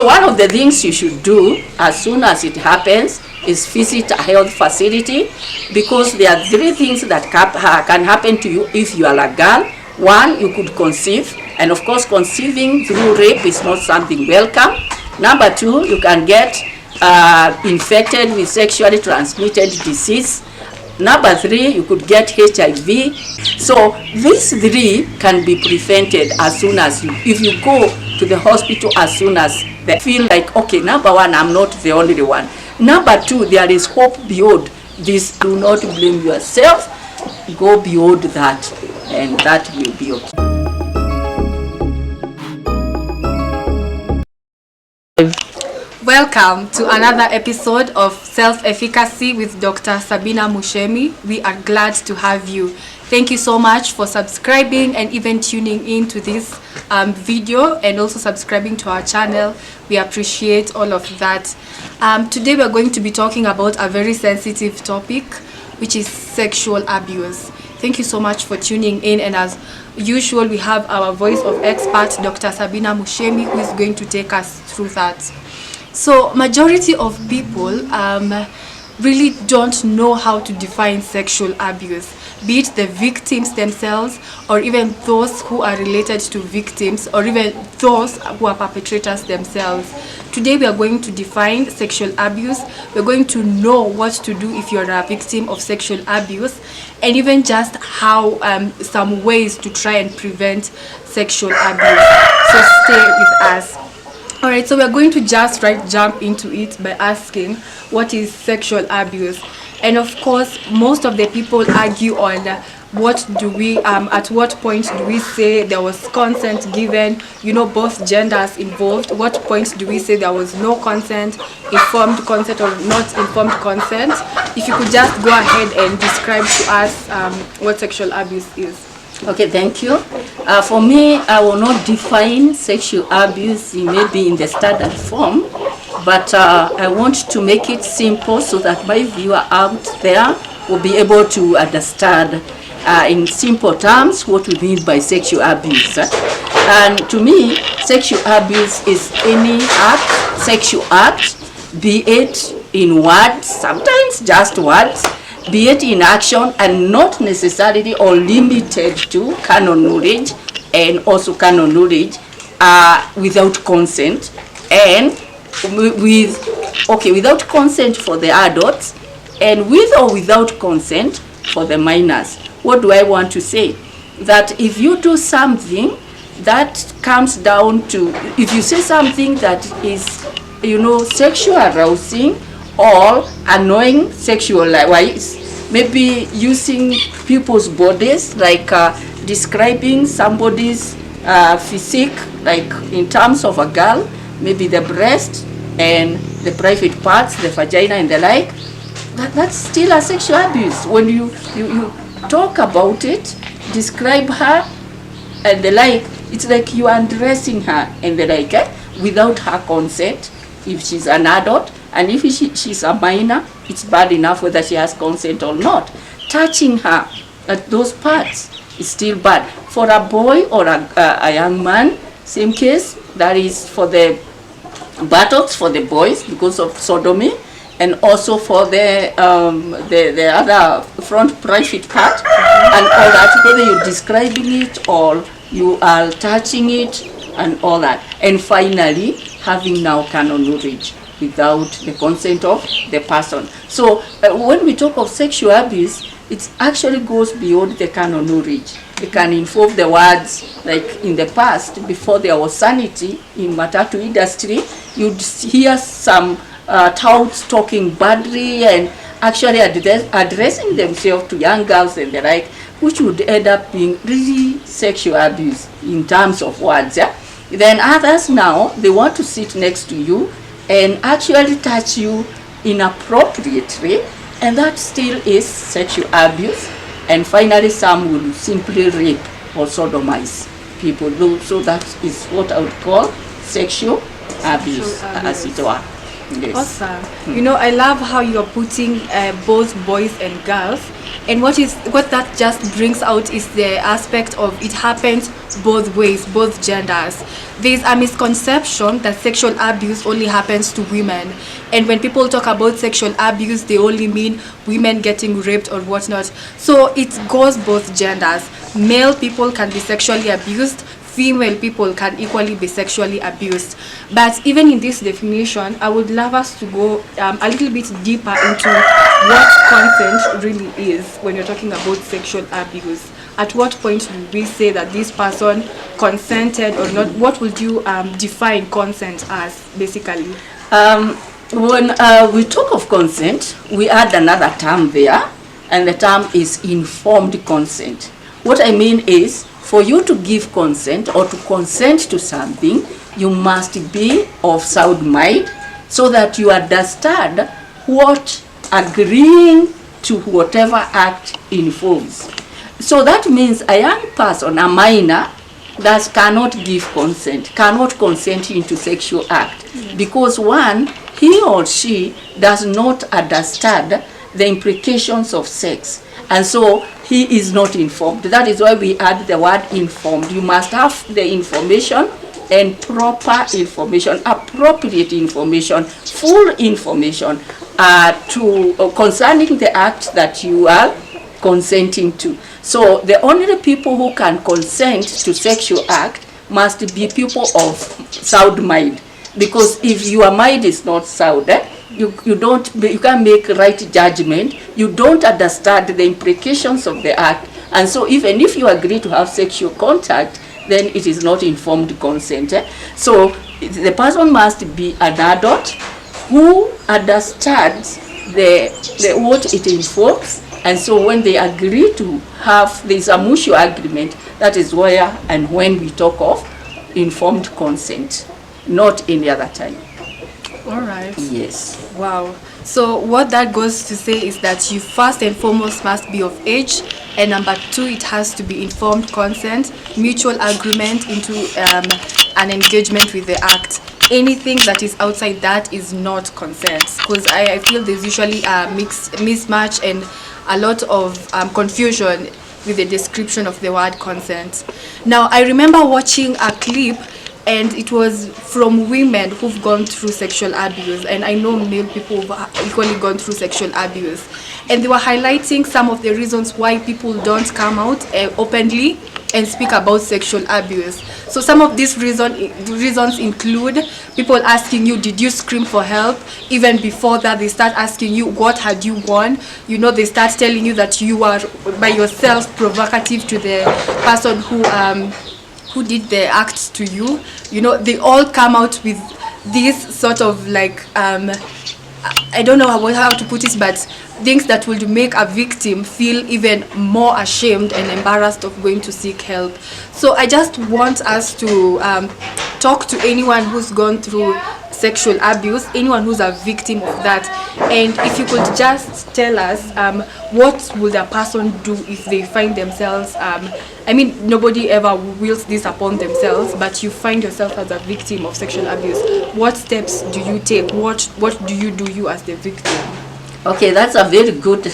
One of the things you should do as soon as it happens is visit a health facility, because there are three things that can happen to you if you are a girl. One, you could conceive, and of course conceiving through rape is not something welcome. Number two, you can get infected with sexually transmitted disease. Number three, you could get HIV. So these three can be prevented as soon as if you go to the hospital as soon as they feel like, okay, number one, I'm not the only one. Number two, there is hope beyond this. Do not blame yourself. Go beyond that, and that will be okay. Welcome to another episode of Self-Efficacy with Dr. Sabina Mushemi. We are glad to have you. Thank you so much for subscribing and even tuning in to this video, and also subscribing to our channel. We appreciate all of that. Today we are going to be talking about a very sensitive topic, which is sexual abuse. Thank you so much for tuning in, and as usual we have our voice of expert, Dr. Sabina Mushemi, who is going to take us through that. So majority of people really don't know how to define sexual abuse, be it the victims themselves, or even those who are related to victims, or even those who are perpetrators themselves. Today we are going to define sexual abuse. We're going to know what to do if you're a victim of sexual abuse, and even just how some ways to try and prevent sexual abuse. So stay with us. Alright, so we're going to just jump into it by asking, what is sexual abuse? And of course, most of the people argue on what do we, at what point do we say there was consent given, you know, both genders involved. What point do we say there was no consent, informed consent or not informed consent? If you could just go ahead and describe to us what sexual abuse is. Okay, thank you. For me, I will not define sexual abuse maybe in the standard form, but I want to make it simple so that my viewer out there will be able to understand in simple terms what we mean by sexual abuse. And to me, sexual abuse is any act, sexual act, be it in words, sometimes just words, be it in action, and not necessarily or limited to carnal knowledge, and also carnal knowledge without consent, and without consent for the adults, and with or without consent for the minors. What do I want to say? That if you do something that comes down to, if you say something that is, you know, sexual arousing or annoying sexual-wise, maybe using people's bodies, like describing somebody's physique, like in terms of a girl, maybe the breast and the private parts, the vagina and the like, that's still a sexual abuse. When you talk about it, describe her and the like, it's like you are undressing her and the like, without her consent, if she's an adult. And if she's a minor, it's bad enough whether she has consent or not. Touching her at those parts is still bad. For a boy or a young man, same case. That is for the buttocks for the boys because of sodomy, and also for the other front private part, and all that, whether you're describing it or you are touching it and all that. And finally, having now carnal knowledge without the consent of the person. So when we talk of sexual abuse, it actually goes beyond the carnal knowledge. It can involve the words, like in the past, before there was sanity in matatu industry, you'd hear some touts talking badly and actually addressing themselves to young girls and the like, which would end up being really sexual abuse in terms of words. Yeah? Then others now, they want to sit next to you and actually touch you inappropriately, and that still is sexual abuse. And finally, some will simply rape or sodomize people. So that is what I would call sexual abuse, as it were. Yes. Awesome. You know, I love how you're putting both boys and girls, And what that just brings out is the aspect of it happens both ways, both genders. There's a misconception that sexual abuse only happens to women, and when people talk about sexual abuse, they only mean women getting raped or whatnot. So it goes both genders. Male people can be sexually abused, female people can equally be sexually abused. But even in this definition, I would love us to go a little bit deeper into what consent really is when you're talking about sexual abuse. At what point do we say that this person consented or not? What would you define consent as, basically? When we talk of consent, we add another term there, and the term is informed consent. What I mean is, for you to give consent or to consent to something, you must be of sound mind so that you understand what agreeing to whatever act involves. So that means a young person, a minor, that cannot give consent, cannot consent into sexual act, because one, he or she does not understand the implications of sex, and so he is not informed. That is why we add the word informed. You must have the information, and proper information, appropriate information, full information concerning the act that you are consenting to. So the only people who can consent to sexual act must be people of sound mind, because if your mind is not sound, you can't make right judgment, you don't understand the implications of the act, and so even if you agree to have sexual contact, then it is not informed consent. So the person must be an adult who understands the what it involves, and so when they agree to have, there's a mutual agreement. That is where and when we talk of informed consent, not any other time. All right. Yes. Wow. So what that goes to say is that you first and foremost must be of age, and number two, it has to be informed consent, mutual agreement into an engagement with the act. Anything that is outside that is not consent, because I feel there's usually a mismatch and a lot of confusion with the description of the word consent. Now, I remember watching a clip, and it was from women who've gone through sexual abuse, and I know male people who've equally gone through sexual abuse, and they were highlighting some of the reasons why people don't come out openly and speak about sexual abuse. So some of these reasons include people asking you, did you scream for help? Even before that, they start asking you, what had you won? You know, they start telling you that you are by yourself provocative to the person who did the act to you. You know, they all come out with this sort of like I don't know how to put it, but things that will make a victim feel even more ashamed and embarrassed of going to seek help. So I just want us to talk to anyone who's gone through sexual abuse, anyone who's a victim of that, and if you could just tell us what would a person do if they find themselves, I mean, nobody ever wills this upon themselves, but you find yourself as a victim of sexual abuse. What steps do you take? What do you as the victim? Okay, that's a very good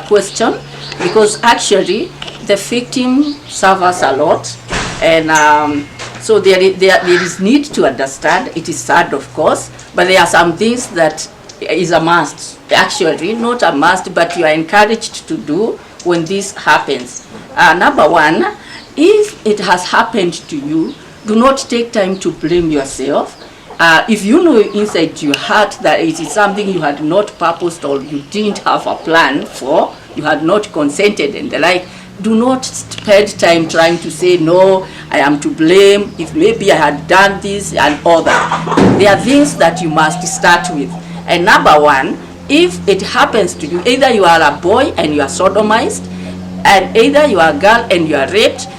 question, because actually the victim suffers a lot, and so there is need to understand. It is sad, of course, but there are some things that is a must. Actually, not a must, but you are encouraged to do when this happens. Number one, if it has happened to you, do not take time to blame yourself. If you know inside your heart that it is something you had not purposed or you didn't have a plan for, you had not consented and the like, do not spend time trying to say, no, I am to blame, if maybe I had done this and all that. There are things that you must start with. And number one, if it happens to you, either you are a boy and you are sodomized, and either you are a girl and you are raped,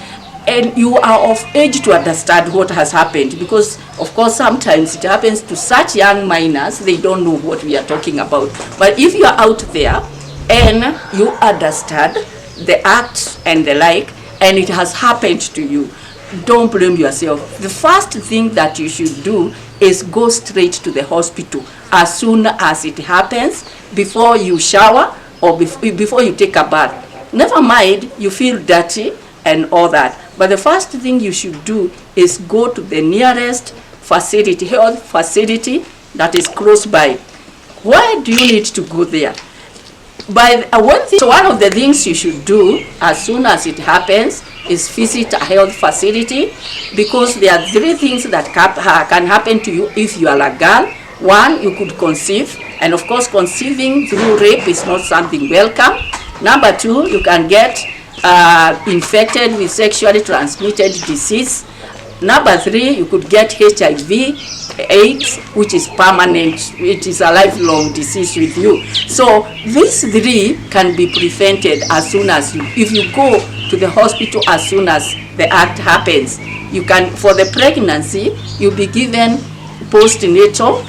and you are of age to understand what has happened, because of course sometimes it happens to such young minors, they don't know what we are talking about. But if you are out there and you understand the act and the like, and it has happened to you, don't blame yourself. The first thing that you should do is go straight to the hospital as soon as it happens, before you shower or before you take a bath. Never mind, you feel dirty and all that. But the first thing you should do is go to the nearest facility, health facility that is close by. Why do you need to go there? So one of the things you should do as soon as it happens is visit a health facility, because there are 3 things that can happen to you if you are a girl. 1, you could conceive, and of course conceiving through rape is not something welcome. Number 2, you can get infected with sexually transmitted disease. Number 3, you could get HIV, AIDS, which is permanent. It is a lifelong disease with you. So these 3 can be prevented as soon as if you go to the hospital as soon as the act happens. You can, for the pregnancy, you'll be given postnatal.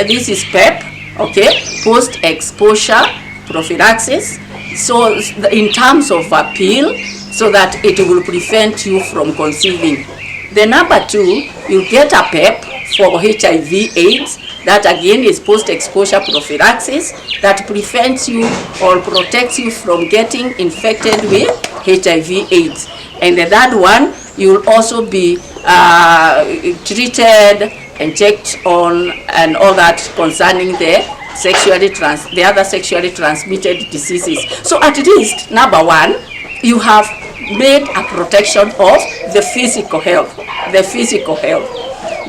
This is PEP, okay, post-exposure prophylaxis. So in terms of a pill, so that it will prevent you from conceiving. The number 2, you get a PEP for HIV AIDS. That again is post-exposure prophylaxis that prevents you or protects you from getting infected with HIV AIDS. And the third one, you'll also be treated and checked on and all that concerning the other sexually transmitted diseases. So at least, number 1, you have made a protection of the physical health.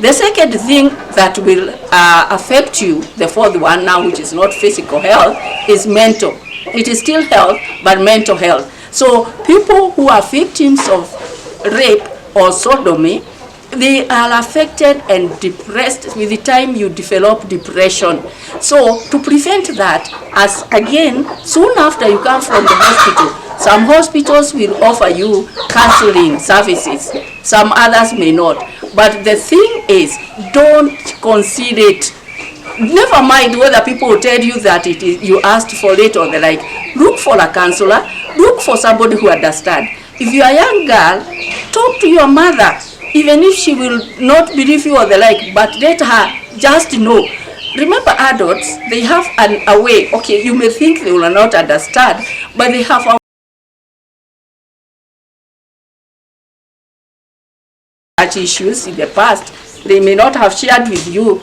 The second thing that will affect you, the fourth one now, which is not physical health, is mental. It is still health, but mental health. So people who are victims of rape or sodomy, they are affected and depressed. With the time you develop depression. So to prevent that, as again, soon after you come from the hospital, some hospitals will offer you counseling services, some others may not. But the thing is, don't consider it. Never mind whether people will tell you that you asked for it or the like. Look for a counselor, look for somebody who understands. If you are a young girl, talk to your mother, even if she will not believe you or the like, but let her just know. Remember, adults, they have a way. Okay, you may think they will not understand, but they have a issues in the past they may not have shared with you.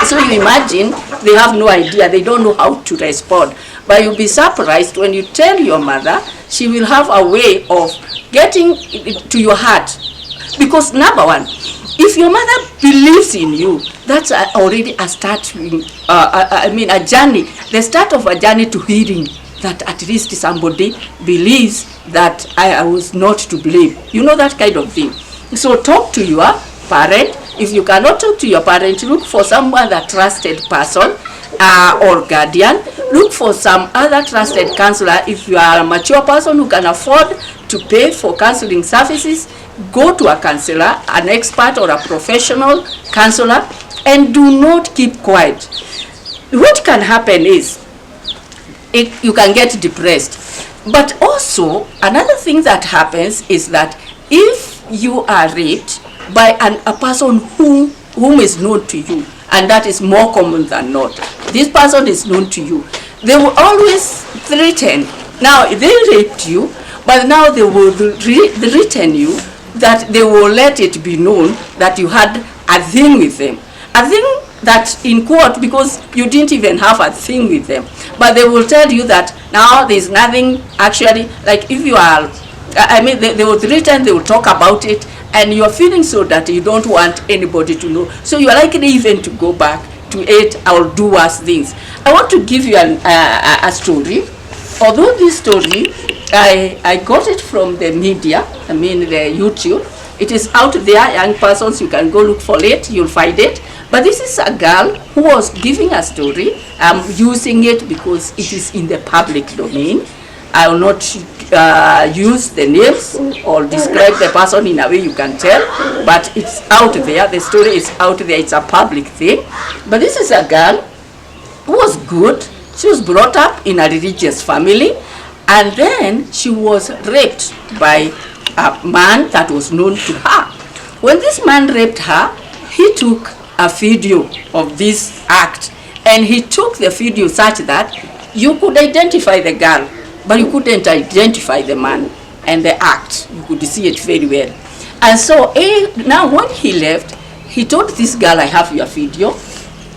So you imagine they have no idea, they don't know how to respond. But you'll be surprised when you tell your mother, she will have a way of getting to your heart. Because number 1, if your mother believes in you, that's already a start, a journey, the start of a journey to healing, that at least somebody believes that I was not to blame. You know, that kind of thing. So talk to your parent. If you cannot talk to your parent, look for some other trusted person or guardian. Look for some other trusted counselor. If you are a mature person who can afford to pay for counseling services, go to a counselor, an expert or a professional counselor, and do not keep quiet. What can happen is you can get depressed. But also, another thing that happens is that if you are raped by a person whom is known to you, and that is more common than not, this person is known to you, they will always threaten. Now, they raped you, but now they will threaten you that they will let it be known that you had a thing with them. A thing that in court, because you didn't even have a thing with them. But they will tell you that now there's nothing actually, like if you are, they will threaten, they will talk about it, and you are feeling so that you don't want anybody to know. So you are likely even to go back to it or do worse things. I want to give you a story. Although this story, I got it from the media, the YouTube. It is out there, young persons, you can go look for it, you'll find it. But this is a girl who was giving a story. I'm using it because it is in the public domain. I will not use the names or describe the person in a way you can tell, but it's out there, the story is out there, it's a public thing. But this is a girl who was good. She was brought up in a religious family, and then she was raped by a man that was known to her. When this man raped her, he took a video of this act, and he took the video such that You could identify the girl, but you couldn't identify the man and the act. You could see it very well. And so now when he left, he told this girl, I have your video.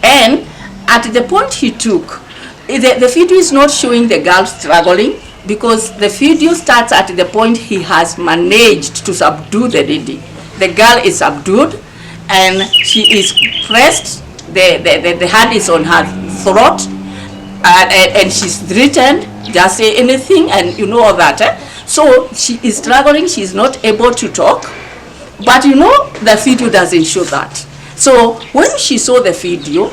And at the point he took, the video is not showing the girl struggling, because the video starts at the point he has managed to subdue the lady. The girl is subdued and she is pressed, the hand is on her throat, and she's threatened, just say anything, and you know all that. So she is struggling, she is not able to talk, but you know the video doesn't show that. So when she saw the video,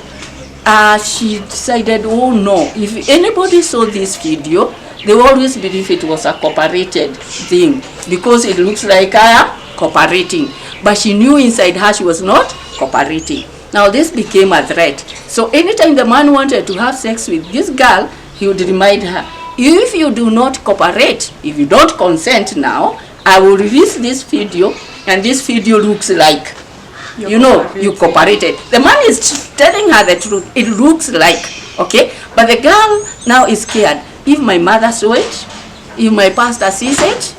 she decided, oh no, if anybody saw this video, they always believe it was a cooperated thing, because it looks like I am cooperating. But she knew inside her she was not cooperating. Now this became a threat. So anytime the man wanted to have sex with this girl, he would remind her, if you do not cooperate, if you don't consent now, I will release this video, and this video looks like, you cooperated. The man is telling her the truth. It looks like, okay? But the girl now is scared. If my mother saw it, if my pastor sees it,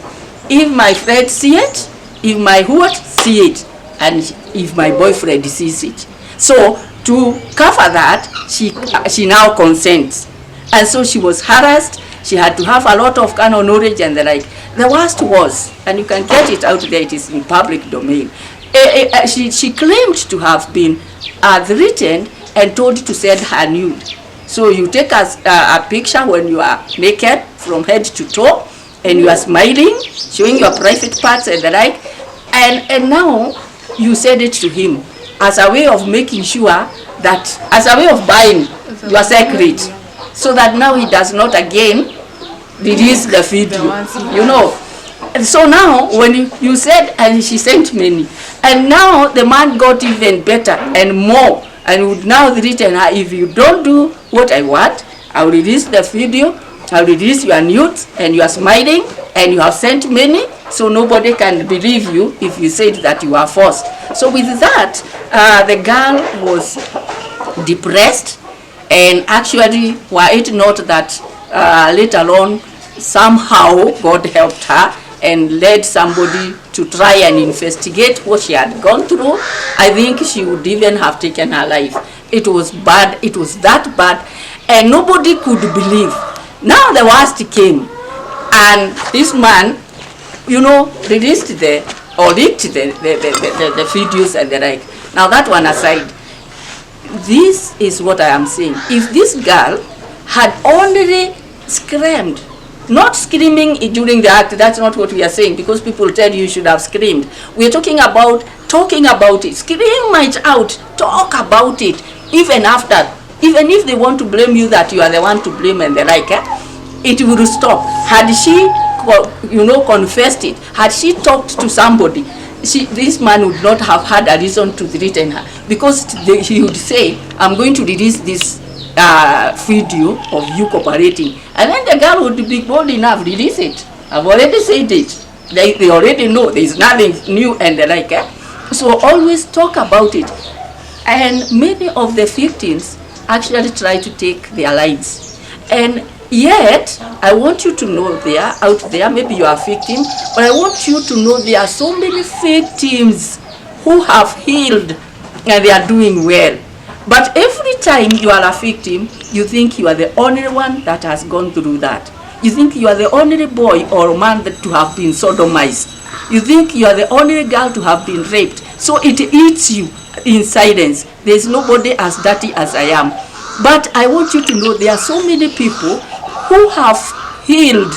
if my friend see it, if my what see it, and if my boyfriend sees it. So to cover that, she now consents. And so she was harassed. She had to have a lot of kind of knowledge and the like. The worst was, and you can get it out there, it is in public domain. She claimed to have been threatened and told to send her nude. So you take a picture when you are naked from head to toe, and you are smiling, showing your private parts and the like, and now you send it to him as a way of making sure that, as a way of buying your secret, so that now he does not again release the video, you know. And so now when you said, and she sent many, and now the man got even better and more, and would now threaten her, if you don't do what I want, I'll release the video, I'll release your nudes, and you are smiling, and you have sent many, so nobody can believe you if you said that you are forced. So with that, the girl was depressed, and actually, were it not that later on, somehow God helped her and led somebody to try and investigate what she had gone through, I think she would even have taken her life. It was bad, it was that bad, and nobody could believe. Now the worst came, and this man, you know, released or leaked the videos and the like. Now that one aside, this is what I am saying. If this girl had only screamed, not screaming during the act, that's not what we are saying, because people tell you should have screamed. We are talking about it. Scream it out, talk about it, even after, even if they want to blame you that you are the one to blame and the like, it will stop. Had she, confessed it, had she talked to somebody, this man would not have had a reason to threaten her, because he would say, I'm going to release this video of you cooperating, and then the girl would be bold enough, release it. I've already said it. They already know there is nothing new and the like. So always talk about it. And many of the victims actually try to take their lives. And yet, I want you to know out there, maybe you are a victim, but I want you to know there are so many victims who have healed and they are doing well. But every time you are a victim, you think you are the only one that has gone through that. You think you are the only boy or man to have been sodomized. You think you are the only girl to have been raped. So it eats you in silence. There is nobody as dirty as I am. But I want you to know there are so many people who have healed.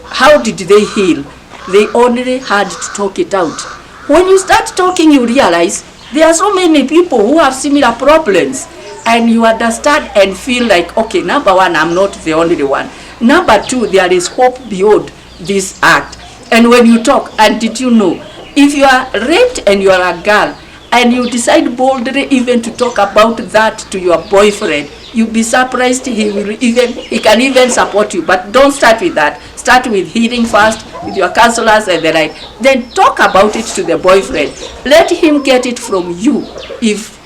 How did they heal? They only had to talk it out. When you start talking, you realize there are so many people who have similar problems, and you understand and feel like, okay, number one, I'm not the only one. Number two, there is hope beyond this act. And when you talk, and did you know, if you are raped and you are a girl, and you decide boldly even to talk about that to your boyfriend, you'll be surprised he can even support you. But don't start with that. Start with healing first, with your counselors and the like. Then talk about it to the boyfriend. Let him get it from you. If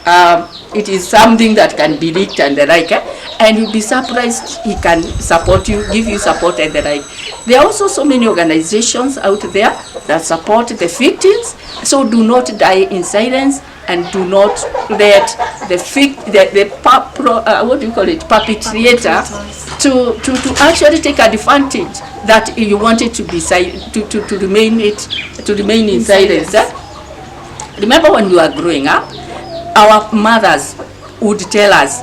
it is something that can be leaked and the like, and you'll be surprised he can support you, give you support and the like. There are also so many organizations out there that support the victims, so do not die in silence, and do not let the perpetrator to actually take advantage that you wanted to be to remain in silence. Remember when we were growing up, our mothers would tell us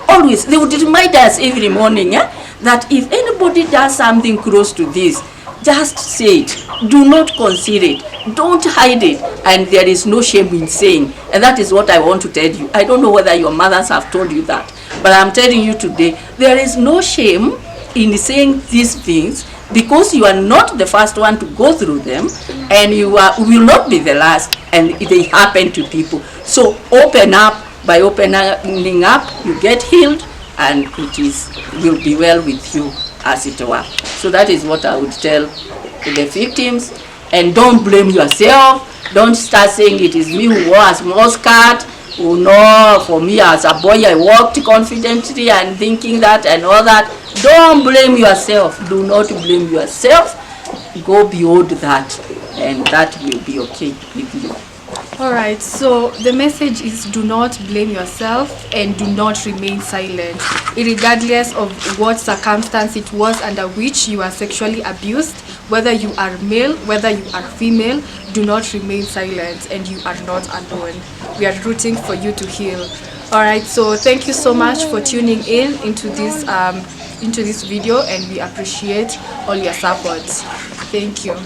always, they would remind us every morning that if anybody does something close to this, just say it, do not conceal it, don't hide it, and there is no shame in saying. And that is what I want to tell you. I don't know whether your mothers have told you that, but I'm telling you today, there is no shame in saying these things, because you are not the first one to go through them, and you will not be the last, and they happen to people. So open up. By opening up, you get healed, and will be well with you, as it were. So that is what I would tell the victims. And don't blame yourself. Don't start saying it is me who wore a small skirt. Oh no, for me as a boy I walked confidently and thinking that and all that. Don't blame yourself. Do not blame yourself. Go beyond that, and that will be okay with you. Alright, so the message is, do not blame yourself and do not remain silent. Regardless of what circumstance it was under which you are sexually abused, whether you are male, whether you are female, do not remain silent, and you are not alone. We are rooting for you to heal. Alright, so thank you so much for tuning in into this video, and we appreciate all your support. Thank you.